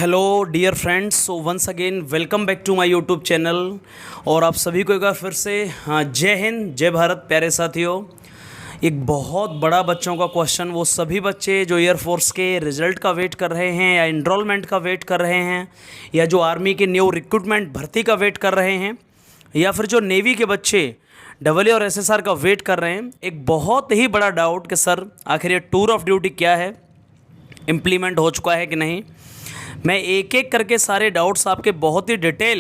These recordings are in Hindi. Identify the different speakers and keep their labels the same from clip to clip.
Speaker 1: Hello dear friends, so once again welcome back to my YouTube channel. और आप सभी को एक बार फिर से जय हिंद जय भारत। प्यारे साथियों, एक बहुत बड़ा बच्चों का क्वेश्चन, वो सभी बच्चे जो एयरफोर्स के रिज़ल्ट का वेट कर रहे हैं या इनरोलमेंट का वेट कर रहे हैं या जो आर्मी के न्यू रिक्रूटमेंट भर्ती का वेट कर रहे हैं या फिर जो नेवी के बच्चे डबल और एसएसआर का वेट कर रहे हैं। एक बहुत ही बड़ा डाउट कि सर आखिर ये टूर ऑफ ड्यूटी क्या है, इम्प्लीमेंट हो चुका है कि नहीं। मैं एक एक करके सारे डाउट्स आपके बहुत ही डिटेल,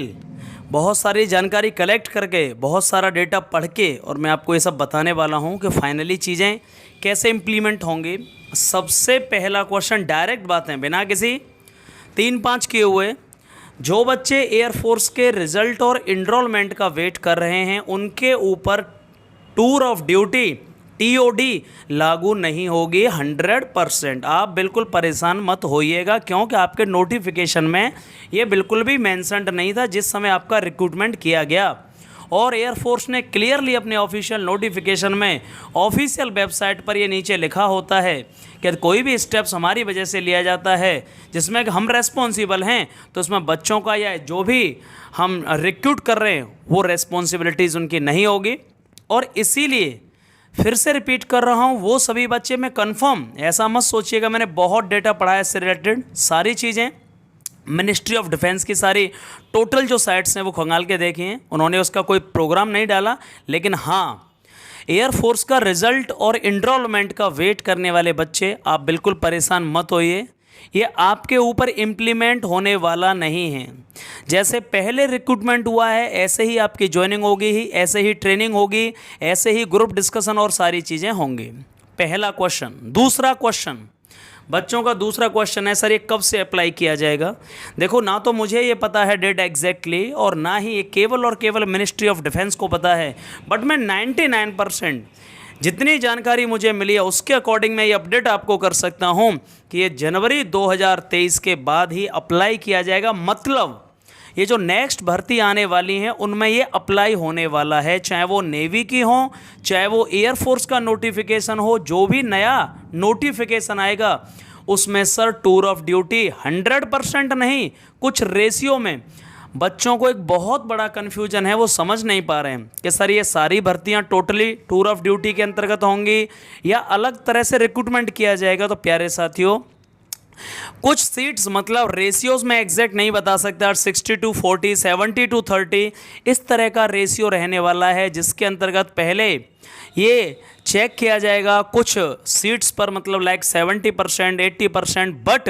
Speaker 1: बहुत सारी जानकारी कलेक्ट करके, बहुत सारा डेटा पढ़ के और मैं आपको ये सब बताने वाला हूँ कि फाइनली चीज़ें कैसे इम्प्लीमेंट होंगी। सबसे पहला क्वेश्चन, डायरेक्ट बात है, बिना किसी 3-5 किए हुए, जो बच्चे एयरफोर्स के रिज़ल्ट और इनरोलमेंट का वेट कर रहे हैं उनके ऊपर टूर ऑफ ड्यूटी टीओडी लागू नहीं होगी 100%। आप बिल्कुल परेशान मत होइएगा, क्योंकि आपके नोटिफिकेशन में ये बिल्कुल भी मेंशन्ड नहीं था जिस समय आपका रिक्रूटमेंट किया गया। और एयरफोर्स ने क्लियरली अपने ऑफिशियल नोटिफिकेशन में, ऑफिशियल वेबसाइट पर ये नीचे लिखा होता है कि कोई भी स्टेप्स हमारी वजह से लिया जाता है जिसमें हम रेस्पॉन्सिबल हैं, तो उसमें बच्चों का या जो भी हम रिक्रूट कर रहे हैं वो रेस्पॉन्सिबिलिटीज़ उनकी नहीं होगी। और इसीलिए फिर से रिपीट कर रहा हूँ, वो सभी बच्चे में कंफर्म, ऐसा मत सोचिएगा मैंने बहुत डेटा पढ़ा है इससे रिलेटेड। सारी चीज़ें मिनिस्ट्री ऑफ डिफेंस की सारी टोटल जो साइट्स हैं वो खंगाल के देखी हैं, उन्होंने उसका कोई प्रोग्राम नहीं डाला। लेकिन हाँ, एयरफोर्स का रिज़ल्ट और इनरोलमेंट का वेट करने वाले बच्चे आप बिल्कुल परेशान मत होइए, ये आपके ऊपर इम्प्लीमेंट होने वाला नहीं है। जैसे पहले रिक्रूटमेंट हुआ है ऐसे ही आपकी ज्वाइनिंग होगी, ही ऐसे ही ट्रेनिंग होगी, ऐसे ही ग्रुप डिस्कशन और सारी चीज़ें होंगी। पहला क्वेश्चन। दूसरा क्वेश्चन, बच्चों का दूसरा क्वेश्चन है, सर ये कब से अप्लाई किया जाएगा। देखो, ना तो मुझे ये पता है डेट एग्जैक्टली और ना ही ये केवल और केवल मिनिस्ट्री ऑफ डिफेंस को पता है, बट मैं 99% जितनी जानकारी मुझे मिली है उसके अकॉर्डिंग मैं ये अपडेट आपको कर सकता हूँ कि ये जनवरी 2023 के बाद ही अप्लाई किया जाएगा। मतलब ये जो नेक्स्ट भर्ती आने वाली हैं उनमें ये अप्लाई होने वाला है, चाहे वो नेवी की हो, चाहे वो एयरफोर्स का नोटिफिकेशन हो, जो भी नया नोटिफिकेशन आएगा उसमें सर टूर ऑफ ड्यूटी 100% नहीं, कुछ रेशियो में। बच्चों को एक बहुत बड़ा कन्फ्यूजन है, वो समझ नहीं पा रहे हैं कि सर ये सारी भर्तियां टोटली टूर ऑफ ड्यूटी के अंतर्गत होंगी या अलग तरह से रिक्रूटमेंट किया जाएगा। तो प्यारे साथियों, कुछ सीट्स मतलब रेशियोज में एग्जैक्ट नहीं बता सकता, 60-40, 70-30 इस तरह का रेशियो रहने वाला है, जिसके अंतर्गत पहले ये चेक किया जाएगा कुछ सीट्स पर, मतलब लाइक 70%, 80%। बट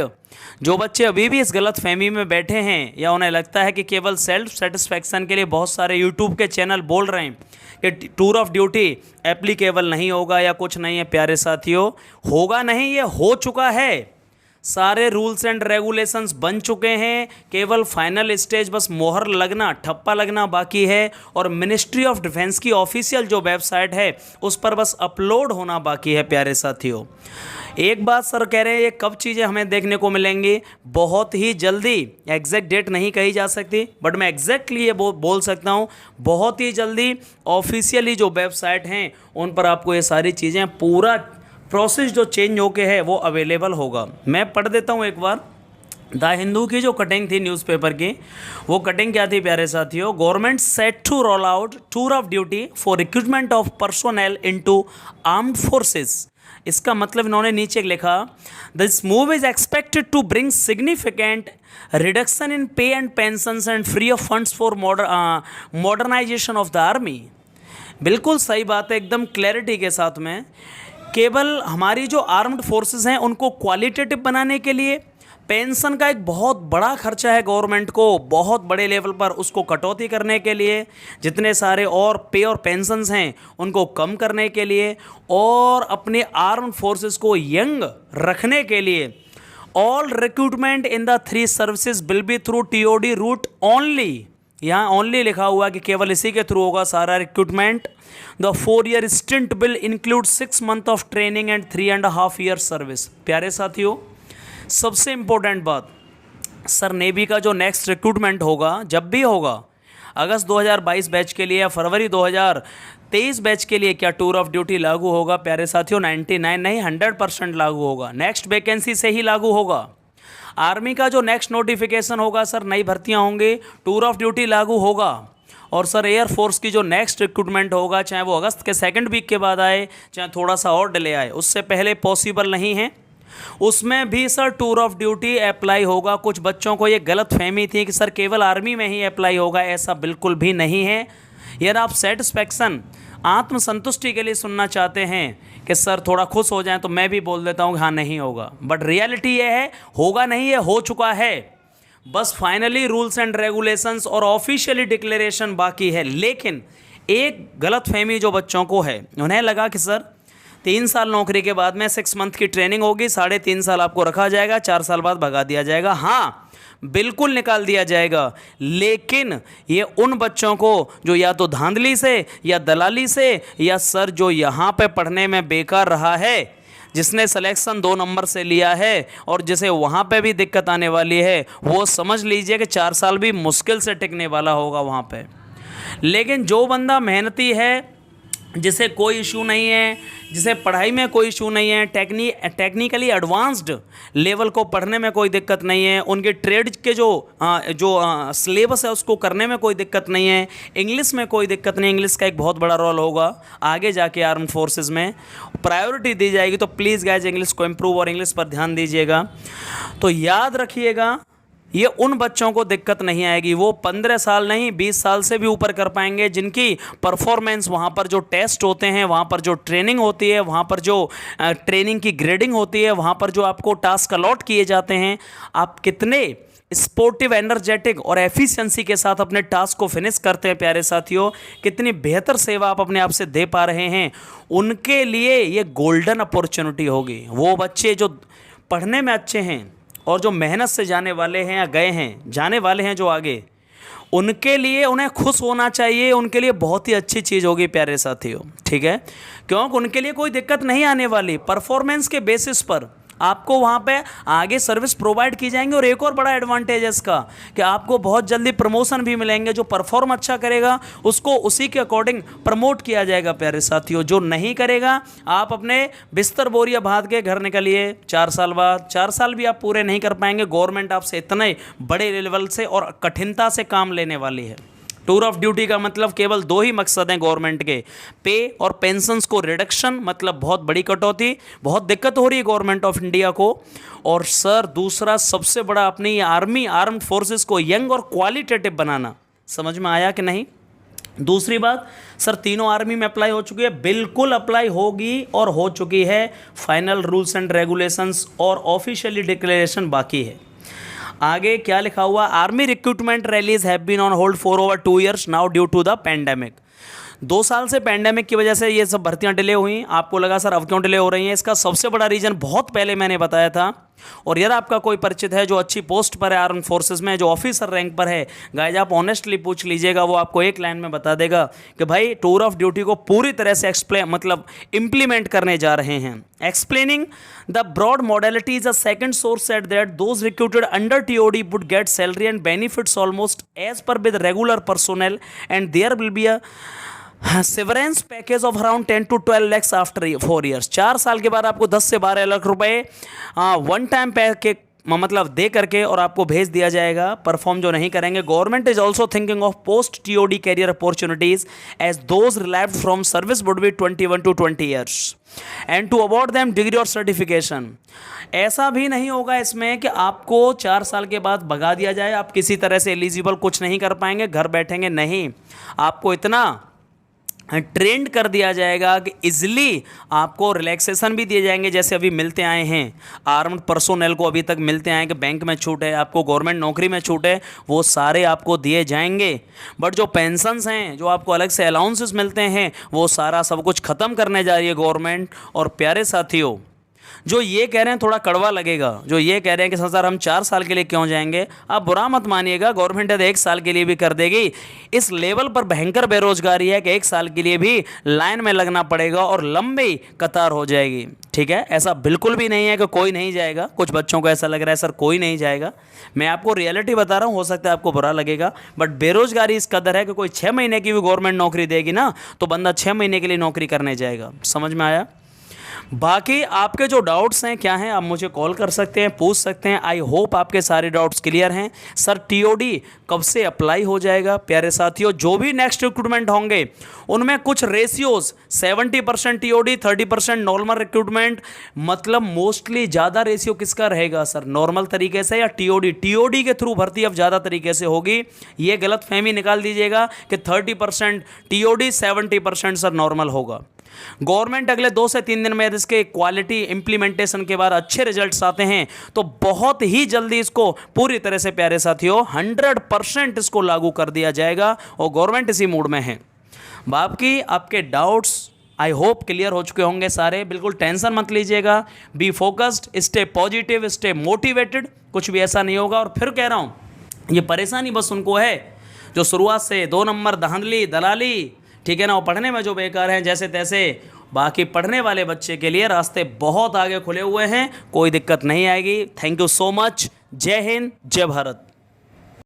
Speaker 1: जो बच्चे अभी भी इस गलत फहमी में बैठे हैं या उन्हें लगता है कि केवल सेल्फ सेटिस्फैक्शन के लिए बहुत सारे यूट्यूब के चैनल बोल रहे हैं कि टूर ऑफ ड्यूटी एप्लीकेबल नहीं होगा या कुछ नहीं है, प्यारे साथियों होगा नहीं, ये हो चुका है। सारे रूल्स एंड रेगुलेशंस बन चुके हैं, केवल फाइनल स्टेज बस मोहर लगना, ठप्पा लगना बाकी है। और मिनिस्ट्री ऑफ डिफेंस की ऑफिशियल जो वेबसाइट है उस पर बस अपलोड होना बाकी है। प्यारे साथियों, एक बात सर कह रहे हैं, ये कब चीज़ें हमें देखने को मिलेंगी, बहुत ही जल्दी। एग्जैक्ट डेट नहीं कही जा सकती, बट मैं एग्जैक्टली ये बोल सकता हूँ बहुत ही जल्दी ऑफिशियली जो वेबसाइट हैं उन पर आपको ये सारी चीज़ें, पूरा प्रोसेस जो चेंज होके है वो अवेलेबल होगा। मैं पढ़ देता हूँ एक बार। द हिंदू की जो कटिंग थी न्यूज़पेपर की, वो कटिंग क्या थी प्यारे साथियों, government set to roll out tour of duty for recruitment of personnel into armed forces. इसका मतलब इन्होंने नीचे लिखा, this move is expected to bring significant reduction in pay and pensions and free of funds for modernisation of the army. बिल्कुल सही बात है, एकदम क्लैरिटी के साथ में। केवल हमारी जो आर्म्ड फोर्सेस हैं उनको क्वालिटेटिव बनाने के लिए पेंशन का एक बहुत बड़ा खर्चा है गवर्नमेंट को, बहुत बड़े लेवल पर उसको कटौती करने के लिए, जितने सारे और पे और पेंशन्स हैं उनको कम करने के लिए, और अपने आर्म्ड फोर्सेस को यंग रखने के लिए all recruitment in the 3 services will be through TOD route only. यहाँ ओनली लिखा हुआ है कि केवल इसी के थ्रू होगा सारा recruitment. The 4-year stint will include 6 months of training and 3.5 year service. प्यारे साथियों, सबसे इंपॉर्टेंट बात, सर नेवी का जो नेक्स्ट रिक्रूटमेंट होगा, जब भी होगा, अगस्त 2022 बैच के लिए या फरवरी 2023 बैच के लिए क्या टूर ऑफ ड्यूटी लागू होगा प्यारे साथियों? 99 नहीं 100% लागू होगा, नेक्स्ट वैकेंसी से ही लागू होगा। आर्मी का जो नेक्स्ट नोटिफिकेशन होगा सर, नई भर्तियां होंगी, टूर ऑफ ड्यूटी लागू होगा। और सर एयरफोर्स की जो नेक्स्ट रिक्रूटमेंट होगा, चाहे वो अगस्त के सेकंड वीक के बाद आए, चाहे थोड़ा सा और डिले आए, उससे पहले पॉसिबल नहीं है। उसमें भी sir tour of duty apply होगा। कुछ बच्चों को ये गलत फहमी थी कि सर केवल आर्मी में ही अप्लाई होगा, ऐसा बिल्कुल भी नहीं है। यदि आप सेटिस्फैक्शन, आत्मसंतुष्टि के लिए सुनना चाहते हैं कि सर थोड़ा खुश हो जाएं, तो मैं भी बोल देता हूँ कि हाँ नहीं होगा, बट रियलिटी ये है होगा नहीं, ये हो चुका है। बस फाइनली रूल्स एंड रेगुलेशंस और ऑफिशियली डिक्लेरेशन बाकी है। लेकिन एक गलत फहमी जो बच्चों को है, उन्हें लगा कि सर 3 साल नौकरी के बाद में 6 मंथ की ट्रेनिंग होगी, 3.5 साल आपको रखा जाएगा, 4 साल बाद भगा दिया जाएगा। हाँ बिल्कुल निकाल दिया जाएगा, लेकिन ये उन बच्चों को जो या तो धांधली से या दलाली से या सर जो यहाँ पे पढ़ने में बेकार रहा है, जिसने सिलेक्शन 2 नंबर से लिया है और जिसे वहाँ पे भी दिक्कत आने वाली है, वो समझ लीजिए कि 4 साल भी मुश्किल से टिकने वाला होगा वहाँ पे। लेकिन जो बंदा मेहनती है, जिसे कोई इशू नहीं है, जिसे पढ़ाई में कोई इशू नहीं है, टेक्निकली एडवांस्ड लेवल को पढ़ने में कोई दिक्कत नहीं है, उनके ट्रेड के जो सिलेबस है उसको करने में कोई दिक्कत नहीं है, इंग्लिश में कोई दिक्कत नहीं, इंग्लिश का एक बहुत बड़ा रोल होगा आगे जाके आर्म्ड फोर्सेस में प्रायोरिटी दी जाएगी। तो प्लीज़ गाइज इंग्लिश को इम्प्रूव और इंग्लिश पर ध्यान दीजिएगा। तो याद रखिएगा, ये उन बच्चों को दिक्कत नहीं आएगी, वो 15 साल नहीं 20 साल से भी ऊपर कर पाएंगे, जिनकी परफॉर्मेंस, वहाँ पर जो टेस्ट होते हैं, वहाँ पर जो ट्रेनिंग होती है, वहाँ पर जो ट्रेनिंग की ग्रेडिंग होती है, वहाँ पर जो आपको टास्क अलॉट किए जाते हैं, आप कितने स्पोर्टिव, एनर्जेटिक और एफिशिएंसी के साथ अपने टास्क को फिनिश करते हैं प्यारे साथियों, कितनी बेहतर सेवा आप अपने आप से दे पा रहे हैं, उनके लिए ये गोल्डन अपॉर्चुनिटी होगी। वो बच्चे जो पढ़ने में अच्छे हैं और जो मेहनत से जाने वाले हैं या गए हैं, जाने वाले हैं जो आगे, उनके लिए उन्हें खुश होना चाहिए, उनके लिए बहुत ही अच्छी चीज़ होगी प्यारे साथियों, ठीक है। क्योंकि उनके लिए कोई दिक्कत नहीं आने वाली, परफॉर्मेंस के बेसिस पर आपको वहाँ पे आगे सर्विस प्रोवाइड की जाएंगी। और एक और बड़ा एडवांटेज है इसका कि आपको बहुत जल्दी प्रमोशन भी मिलेंगे। जो परफॉर्म अच्छा करेगा उसको उसी के अकॉर्डिंग प्रमोट किया जाएगा प्यारे साथियों। जो नहीं करेगा, आप अपने बिस्तर बोरिया भाग के घर निकलिए, 4 साल बाद, 4 साल भी आप पूरे नहीं कर पाएंगे। गवर्नमेंट आपसे इतने बड़े लेवल से और कठिनता से काम लेने वाली है। टूर ऑफ ड्यूटी का मतलब केवल 2 ही मकसद हैं गवर्नमेंट के, पे और पेंशन्स को रिडक्शन, मतलब बहुत बड़ी कटौती, बहुत दिक्कत हो रही है गवर्नमेंट ऑफ इंडिया को। और सर दूसरा सबसे बड़ा, अपनी आर्मी, आर्म्ड फोर्सेस को यंग और क्वालिटेटिव बनाना। समझ में आया कि नहीं? दूसरी बात सर, तीनों आर्मी में अप्लाई हो चुकी है, बिल्कुल अप्लाई होगी और हो चुकी है। फाइनल रूल्स एंड रेगुलेशंस और ऑफिशियली डिक्लेरेशन बाकी है। आगे क्या लिखा हुआ? Army recruitment rallies have been on hold for over 2 years now due to the pandemic. 2 साल से पैंडेमिक की वजह से ये सब भर्तियां डिले हुई। आपको लगा सर अब क्यों डिले हो रही हैं? इसका सबसे बड़ा रीज़न बहुत पहले मैंने बताया था। और यदि आपका कोई परिचित है जो अच्छी पोस्ट पर है आर्म फोर्सेस में, जो ऑफिसर रैंक पर है, गाइज आप ऑनेस्टली पूछ लीजिएगा, वो आपको एक लाइन में बता देगा कि भाई टूर ऑफ ड्यूटी को पूरी तरह से इम्प्लीमेंट करने जा रहे हैं। Explaining the broad modalities, a second source said that those recruited under TOD would get salary and benefits almost as per with regular personnel and there will be a severance package of around 10 to 12 lakhs after 4 years। 4 साल के बाद आपको 10 से 12 लाख रुपए वन टाइम पैकेज मतलब दे करके और आपको भेज दिया जाएगा परफॉर्म जो नहीं करेंगे। Government is also thinking of post TOD career opportunities as those relieved from service would be 21 to 20 years and to award them degree और सर्टिफिकेशन। ऐसा भी नहीं होगा इसमें कि आपको 4 साल के बाद भगा दिया जाए, आप किसी तरह से एलिजिबल कुछ नहीं कर पाएंगे, घर बैठेंगे, नहीं। आपको इतना ट्रेंड कर दिया जाएगा कि इजीली आपको रिलैक्सेशन भी दिए जाएंगे, जैसे अभी मिलते आए हैं आर्म्ड पर्सोनेल को, अभी तक मिलते आए कि बैंक में छूट है, आपको गवर्नमेंट नौकरी में छूट है, वो सारे आपको दिए जाएंगे। बट जो पेंशन्स हैं, जो आपको अलग से अलाउंसेस मिलते हैं, वो सारा सब कुछ ख़त्म करने जा रही है गवर्नमेंट। और प्यारे साथियों, जो ये कह रहे हैं थोड़ा कड़वा लगेगा, जो ये कह रहे हैं कि सर हम 4 साल के लिए क्यों जाएंगे, आप बुरा मत मानिएगा, गवर्नमेंट है 1 साल के लिए भी कर देगी। इस लेवल पर भयंकर बेरोजगारी है कि 1 साल के लिए भी लाइन में लगना पड़ेगा और लंबी कतार हो जाएगी, ठीक है। ऐसा बिल्कुल भी नहीं है कि कोई नहीं जाएगा। कुछ बच्चों को ऐसा लग रहा है सर कोई नहीं जाएगा, मैं आपको रियलिटी बता रहा हूँ, हो सकता है आपको बुरा लगेगा, बट बेरोजगारी इस कदर है कि कोई 6 महीने की भी गवर्नमेंट नौकरी देगी ना, तो बंदा 6 महीने के लिए नौकरी करने जाएगा। समझ में आया? बाकी आपके जो डाउट्स हैं क्या हैं, आप मुझे कॉल कर सकते हैं, पूछ सकते हैं। आई होप आपके सारे डाउट्स क्लियर हैं। सर टीओडी कब से अप्लाई हो जाएगा? प्यारे साथियों, जो भी नेक्स्ट रिक्रूटमेंट होंगे उनमें कुछ रेशियोज 70% टीओडी 30% नॉर्मल रिक्रूटमेंट, मतलब मोस्टली ज़्यादा रेशियो किसका रहेगा सर, नॉर्मल तरीके से या टीओडी? टीओडी के थ्रू भर्ती अब ज़्यादा तरीके से होगी। ये गलत फहमी निकाल दीजिएगा कि 30% टीओडी 70% सर नॉर्मल होगा। गवर्नमेंट अगले 2 से 3 दिन में यदि इसके क्वालिटी इंप्लीमेंटेशन के बाद अच्छे रिजल्ट्स आते हैं तो बहुत ही जल्दी इसको पूरी तरह से प्यारे साथियों 100% इसको लागू कर दिया जाएगा और गवर्नमेंट इसी मूड में है। बाकी आपके डाउट्स आई होप क्लियर हो चुके होंगे सारे। बिल्कुल टेंशन मत लीजिएगा, be focused, stay positive, stay motivated, कुछ भी ऐसा नहीं होगा। और फिर कह रहा हूँ, ये परेशानी बस उनको है जो शुरुआत से 2 नंबर धांधली दलाली, ठीक है ना, वो पढ़ने में जो बेकार हैं जैसे तैसे। बाकी पढ़ने वाले बच्चे के लिए रास्ते बहुत आगे खुले हुए हैं, कोई दिक्कत नहीं आएगी। Thank you so much. जय हिंद, जय भारत।